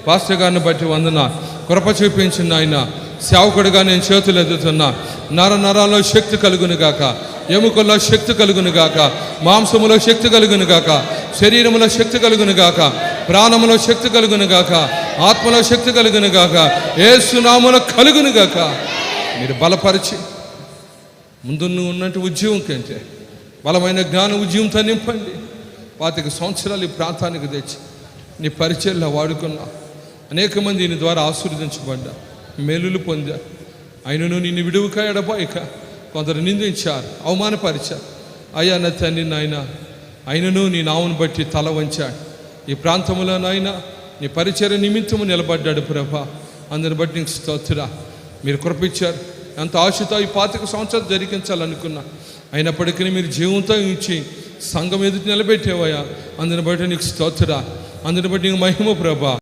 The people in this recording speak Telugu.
పాస్టర్ గారిని బట్టి వందన. కృప చూపించిన ఆయన సేవకుడిగా నేను చేతులు ఎదుగుతున్నా. నరాల్లో శక్తి కలుగును గాక, ఎముకల్లో శక్తి కలుగును గాక, మాంసములో శక్తి కలుగును గాక, శరీరములో శక్తి కలుగును గాక, ప్రాణములో శక్తి కలుగును గాక, ఆత్మలో శక్తి కలుగును గాక, యేసు నామములో కలుగును గాక. మీరు బలపరిచి ముందు ఉన్నట్టు ఉద్యమం కంటే బలమైన జ్ఞాన ఉద్యమంతో నింపండి. 25 సంవత్సరాలు ఈ ప్రాంతానికి తెచ్చి నీ పరిచయంలో వాడుకున్నా. అనేక మంది నీ ద్వారా ఆశీర్వదించబడ్డా, మేలులు పొందారు. ఆయనను నిన్ను విడువక ఎడబాయక కొందరు నిందించారు, అవమానపరిచారు. అయ్యా నా తండ్రి నాయన, ఆయనను నీ నామను బట్టి తల వంచాడు. ఈ ప్రాంతంలో నాయన నీ పరిచయ నిమిత్తము నిలబడ్డాడు ప్రభా. అందరిని బట్టి నీకు స్తోత్ర. మీరు కృపించారు. ఎంత ఆశతో ఈ 25 సంవత్సరాలు జరిగించాలనుకున్నా, అయినప్పటికీ మీరు జీవంతో ఇచ్చి సంఘం ఎదుటి నిలబెట్టేవయ్యా. అందరిని బట్టి నీకు స్తోత్ర. అందరిని బట్టి నీకు మహిమ ప్రభా.